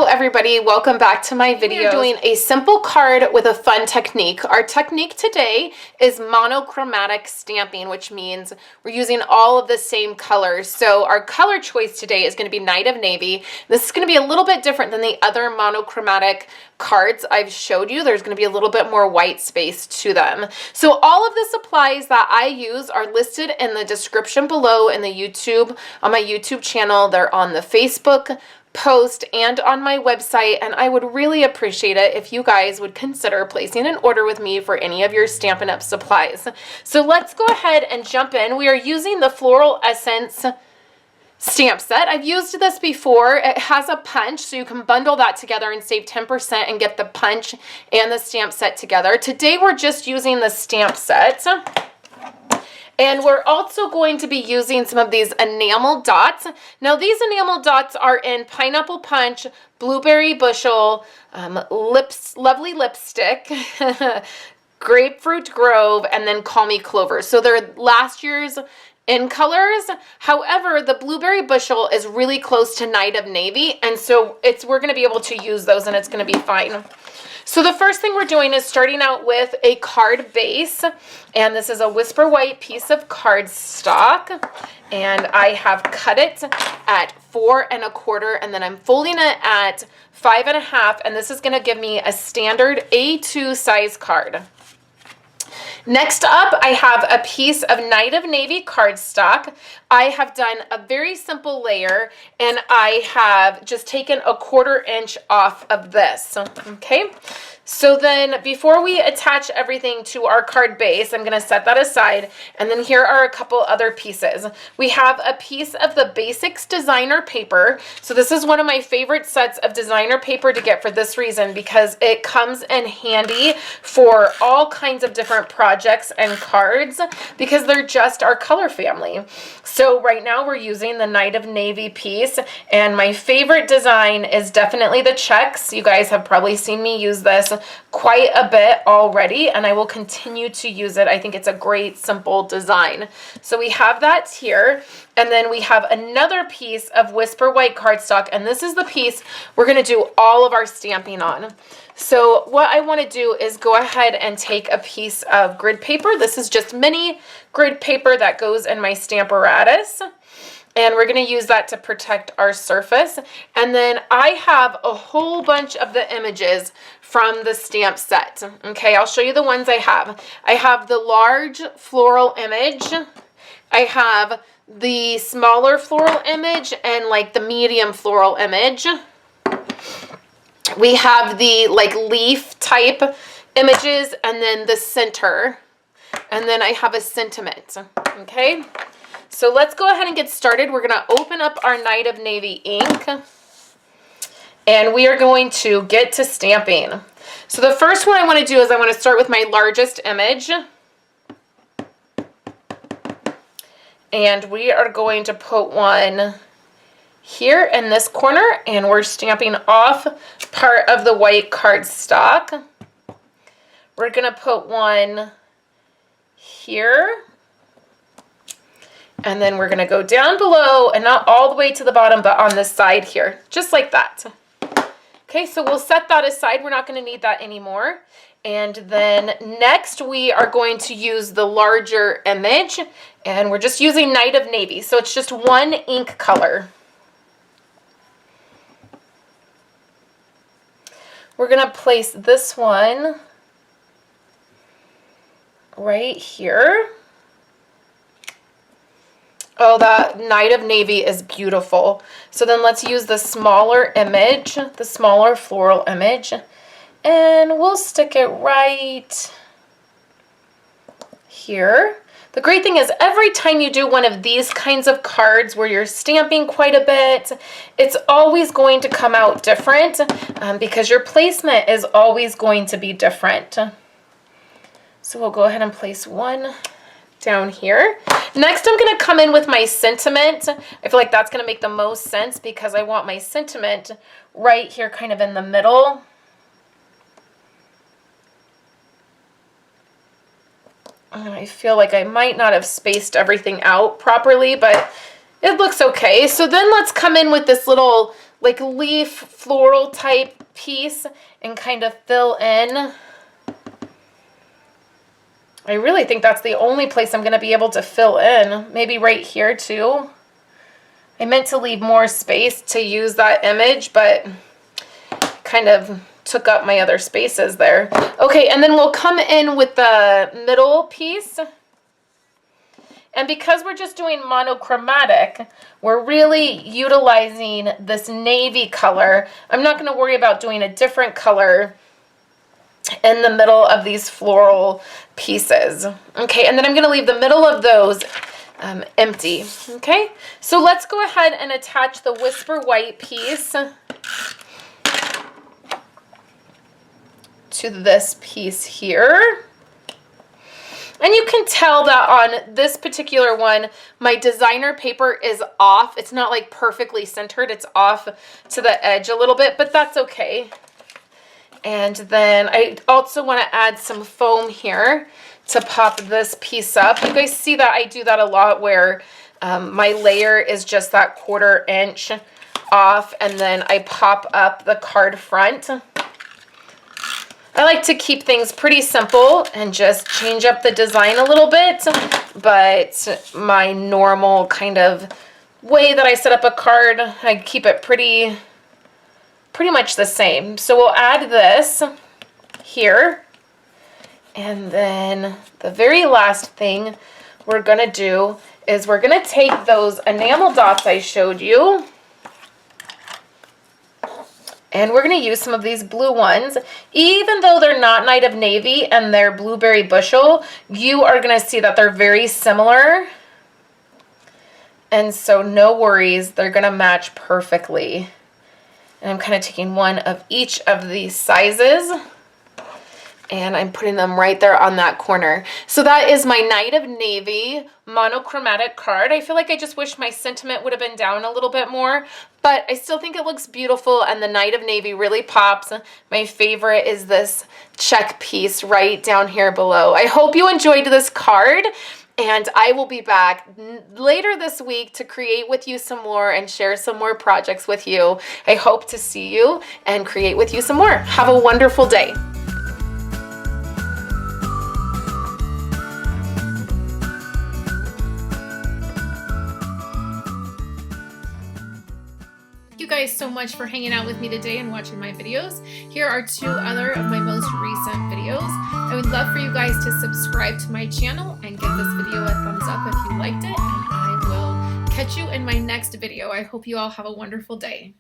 Hello everybody, welcome back to my video. We're doing a simple card with a fun technique. Our technique today is monochromatic stamping, which means we're using all of the same colors. So our color choice today is going to be Night of Navy. This is going to be a little bit different than the other monochromatic cards I've showed you. There's going to be a little bit more white space to them. So all of the supplies that I use are listed in the description below in the YouTube, on my YouTube channel. They're on the Facebook post and on my website, and I would really appreciate it if you guys would consider placing an order with me for any of your Stampin' Up! Supplies. So let's go ahead and jump in. We are using the Floral Essence stamp set. I've used this before. It has a punch, so you can bundle that together and save 10% and get the punch and the stamp set together. Today we're just using the stamp set. And we're also going to be using some of these enamel dots. Now these enamel dots are in Pineapple Punch, Blueberry Bushel, Lovely Lipstick, Grapefruit Grove, and then Call Me Clover. So they're last year's in colors. However, the Blueberry Bushel is really close to Night of Navy, and so we're going to be able to use those and it's going to be fine. So the first thing we're doing is starting out with a card base, and this is a Whisper White piece of cardstock, and I have cut it at 4 1/4, and then I'm folding it at 5 1/2, and this is going to give me a standard A2 size card. Next up, I have a piece of Night of Navy cardstock. I have done a very simple layer, and I have just taken a 1/4 inch off of this, okay? So then before we attach everything to our card base, I'm going to set that aside, and then here are a couple other pieces. We have a piece of the Basics designer paper. So this is one of my favorite sets of designer paper to get for this reason, because it comes in handy for all kinds of different projects and cards because they're just our color family. So right now we're using the Night of Navy piece, and my favorite design is definitely the checks. You guys have probably seen me use this quite a bit already, and I will continue to use it. I think it's a great simple design. So we have that here, and then we have another piece of Whisper White cardstock, and this is the piece we're going to do all of our stamping on. So what I want to do is go ahead and take a piece of grid paper. This is just mini grid paper that goes in my Stamparatus, and we're going to use that to protect our surface. And then I have a whole bunch of the images from the stamp set. Okay, I'll show you the ones I have. I have the large floral image. I have the smaller floral image and like the medium floral image. We have the like leaf type images, and then the center. And then I have a sentiment. Okay, so let's go ahead and get started. We're going to open up our Night of Navy ink, and we are going to get to stamping. So the first one I want to do is I want to start with my largest image. And we are going to put one here in this corner, and we're stamping off part of the white cardstock. We're going to put one here, and then we're going to go down below, and not all the way to the bottom, but on the side here, just like that. Okay, so we'll set that aside. We're not going to need that anymore. And then next we are going to use the larger image, and we're just using Night of Navy, so it's just one ink color. We're going to place this one right here. Oh, that Night of Navy is beautiful. So then let's use the smaller image, the smaller floral image, and we'll stick it right here. The great thing is every time you do one of these kinds of cards where you're stamping quite a bit, it's always going to come out different because your placement is always going to be different. So we'll go ahead and place one down here. Next, I'm going to come in with my sentiment. I feel like that's going to make the most sense because I want my sentiment right here kind of in the middle. I feel like I might not have spaced everything out properly, but it looks okay. So then let's come in with this little like leaf floral type piece and kind of fill in. I really think that's the only place I'm going to be able to fill in. Maybe right here too. I meant to leave more space to use that image, but kind of took up my other spaces there. Okay, and then we'll come in with the middle piece. And because we're just doing monochromatic, we're really utilizing this navy color. I'm not going to worry about doing a different color in the middle of these floral pieces. Okay, and then I'm going to leave the middle of those empty. Okay, so let's go ahead and attach the Whisper White piece to this piece here. And you can tell that on this particular one, my designer paper is off. It's not like perfectly centered. It's off to the edge a little bit, but that's okay. And then I also want to add some foam here to pop this piece up. You guys see that I do that a lot where my layer is just that 1/4 inch off, and then I pop up the card front. I like to keep things pretty simple and just change up the design a little bit, but my normal kind of way that I set up a card, I keep it pretty much the same. So we'll add this here, and then the very last thing we're gonna do is we're gonna take those enamel dots I showed you, and we're going to use some of these blue ones. Even though they're not Night of Navy and they're Blueberry Bushel, you are going to see that they're very similar. And so no worries, they're going to match perfectly. And I'm kind of taking one of each of these sizes, and I'm putting them right there on that corner. So that is my Night of Navy monochromatic card. I feel like I just wish my sentiment would have been down a little bit more, but I still think it looks beautiful, and the Night of Navy really pops. My favorite is this check piece right down here below. I hope you enjoyed this card, and I will be back later this week to create with you some more and share some more projects with you. I hope to see you and create with you some more. Have a wonderful day. Thank you guys so much for hanging out with me today and watching my videos. Here are 2 other of my most recent videos. I would love for you guys to subscribe to my channel and give this video a thumbs up if you liked it, and I will catch you in my next video. I hope you all have a wonderful day.